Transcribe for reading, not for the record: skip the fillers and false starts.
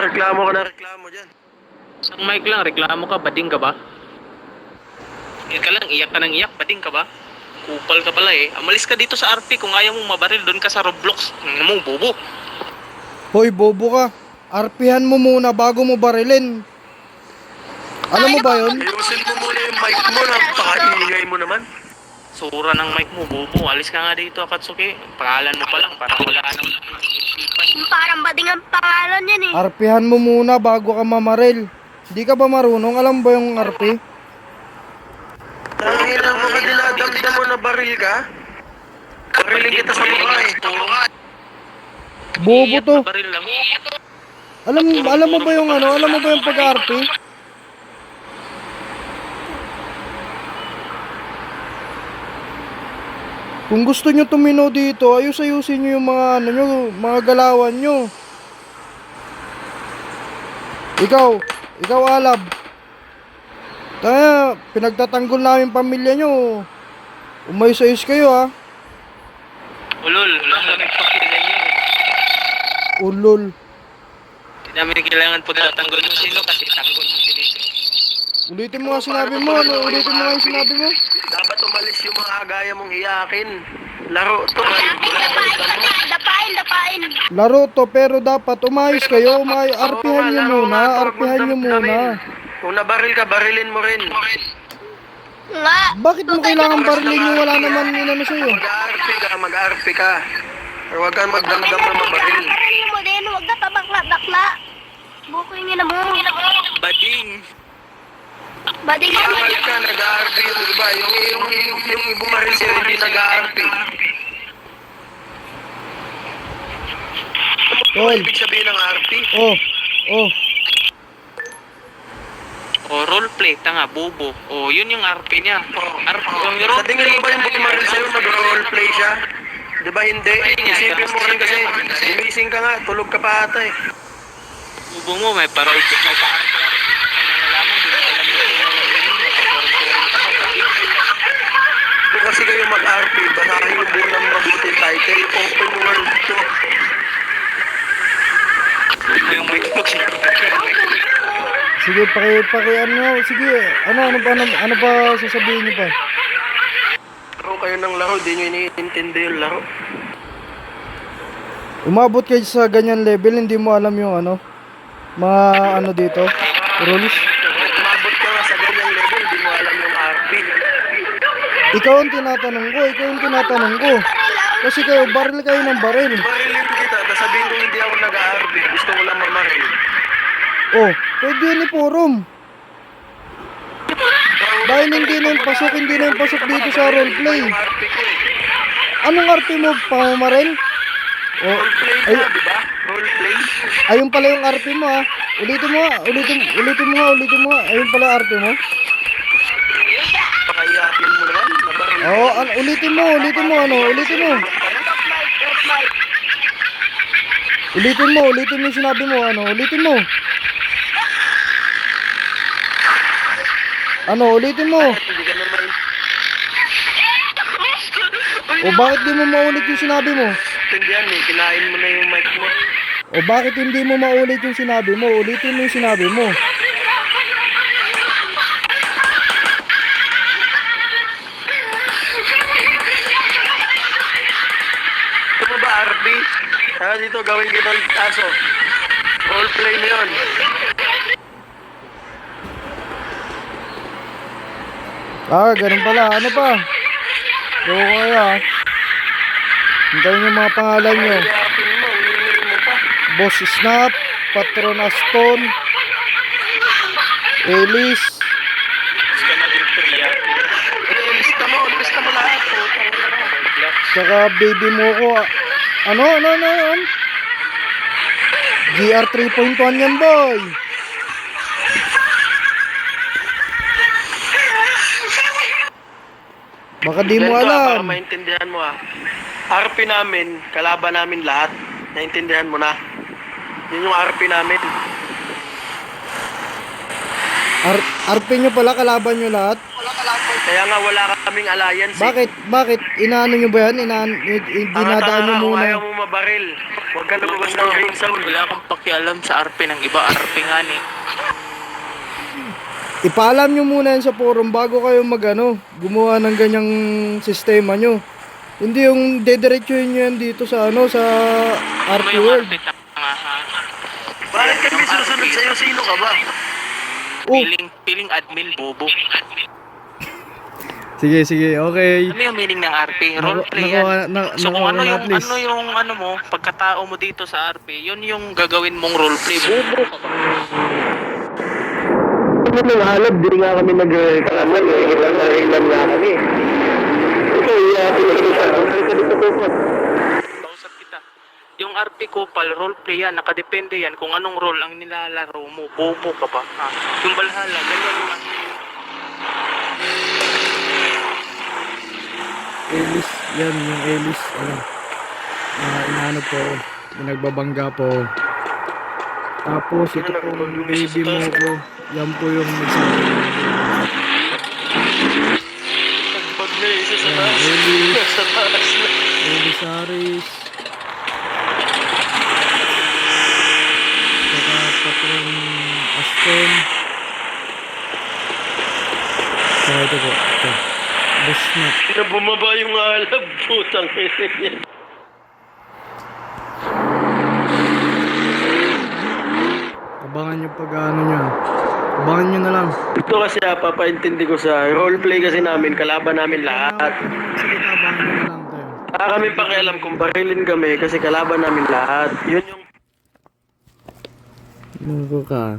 reklamo ka na reklamo dyan. Isang mic lang, reklamo ka, bading ka ba? Iyak ka lang, iyak ka ng iyak, bading ka ba? Kupal ka pala eh. Amalis ka dito sa RP kung ayaw mong mabaril, doon ka sa Roblox. Ano mo, bobo? Hoy, bobo ka. RPhan mo muna bago mo barilin. Alam mo ba yun? Ayusin mo muna yung mic mo, napaka-ingay mo naman. Sura ng mic mo, bobo. Alis ka nga dito, Akatsuki. Pangalan mo pa lang, parang wala ka nang Parang bading ang pangalan yan eh. RPhan mo muna bago ka mamaril. Hindi ka ba marunong? Alam ba yung RP? Tangin ang mga dinadamdam mo na baril ka. Barilin kita sa mukha eh. Bobo to. Baril lang. Alam mo ba yung ano? Alam mo ba yung pag-RP? Kung gusto nyo tumino dito, ayusin nyo yung mga ano nyo, mga galawan nyo. Ikaw Alab. Kaya pinagtatanggol namin pamilya nyo. Umayos-ayos kayo ha. Ulol, lang nagpakilala niyo. Ulol. Hindi namin kailangan po tatanggol mo sino kasi tanggol mo sinisip. Ulitin mo nga sinabi mo, ano? Ulitin mo nga yung sinabi mo. Dapat umalis yung mga agaya mong iyakin. Laro to. Dapain. Laro to pero dapat umayos kayo. RPhan nyo muna. RPhan nyo muna. Kung nabaril ka, barilin mo rin. Nga. Bakit mo kailangan barilin yung wala naman inano sa'yo? Mag-RP ka. Pero huwag kang magdamdam na mabaril. Baril mo din, huwag ka pabakla-bakla. Bukoy nga na mo. Bading! Bading ka. Balik ka, nag-RP yung iba. Yung bumaril sa'yo, hindi nag-RP. Tol. Ibig sabihin ng RP. Oh. O, roleplay, tanga, bobo. O, yun yung RP niya. Sa tingin mo ba yung bumaril sa'yo, mag-roleplay siya? Di ba hindi? Isipin mo rin kasi, gumising ka nga, tulog ka pa ata eh. Bobo mo, may parol. May pa-RP. Kung kasi kayo mag-RP, basahin mo muna ng mabuti title, open world to. Yung may Sige, ano, sige. Ano pa sasabihin niyo pa? Laro kayo ng laro, di nyo iniintindi yung laro. Umabot kayo sa ganyan level, hindi mo alam yung ano, mga ano dito, rules. Umabot ka nga sa ganyang level, di mo alam yung RP. Ikaw ang tinatanong ko. Kasi kayo, baril kayo ng baril. Barilin kita, tapos sabihin ko hindi ako nag-RP, gusto ko lang mamaril. Oh, pwede yun ni Forum. Dahil hindi na yung pasok dito sa roleplay. Yung RP ko eh. Anong RP mo, pamamaril? Oh, Roleplay ay, ka, di ba? Roleplay. ayun pala yung RP mo ha. Ulitin mo nga. Ayun pala yung RP mo. Pakayakin mo naman, nabaril. Oo, ulitin mo. Ulitin mo yung sinabi mo, ulitin mo. Ulitin mo. Hindi ka naman. O bakit di mo maulit yung sinabi mo? Tindihan eh, kinain mo na yung mic mo. O bakit hindi mo maulit yung sinabi mo? Ulitin mo yung sinabi mo. Ito mo ba RP? Dito gawin kitang aso. Roleplay mo yun. Ganun pala. Ano pa? Loko kaya. Hintayin yung mga pangalan nyo. Kayapin mo, email mo pa. Boss Snap, Patron Aston, Elis, Lista mo lahat. saka Baby Moko. Ano? GR 3.1 yan, boy. Baka di mo Para alam. maintindihan mo RP namin, kalaban namin lahat. Naintindihan mo na. Yun yung RP namin. RP nyo pala, kalaban nyo lahat? Kaya nga wala kaming alliance. Bakit? Inaano nyo ba yan? Dinadaan nyo Kung muna. ayaw mo mabaril. Huwag ka lumabas ng green zone. Wala akong pakialam sa RP ng iba. RP nga ni. Ipaalam nyo muna yan sa forum bago kayo gumawa ng ganyang sistema nyo. Hindi yung dediretsuhin nyo yan dito sa sa Ano RP yung World. RP tanga ha? Bakit kami susunod sa'yo? Sino ka ba? Oh, Piling admin bobo. sige, okay. Ano yung meaning ng RP? Roleplay yan. So kung ano yung mo, pagkatao mo dito sa RP, yun yung gagawin mong roleplay. Bobo ka ba? Kami ng halab, di nga kami nag-reklamo. Nag-reklam nga kami. Kausap kita. Yung RP Kupal, roleplay yan, nakadepende yan kung anong role ang nilalaro mo. Bobo ka ba? Ha? Yung Valhalla, ganyan lang. Elis, yan yung Elis. Inaano po, nagbabangga po. Tapos ito po yung baby mo ko. Yan po yung nagsabi. Pag na isa sa Yan, taas. Elis, Sa taas na. Elis Aris. Saka Patron Aston. Saka ito po, ito. Busnap. Na bumaba yung halab, putang ina. Abangan nyo pag nyo. Abangan nyo na lang. Ito kasi papaintindi ko sa roleplay kasi namin, kalaban namin lahat. Sige, abangan nyo na lang tayo. Wala kami pakialam kung barilin kami kasi kalaban namin lahat. Yun yung Mugo ka.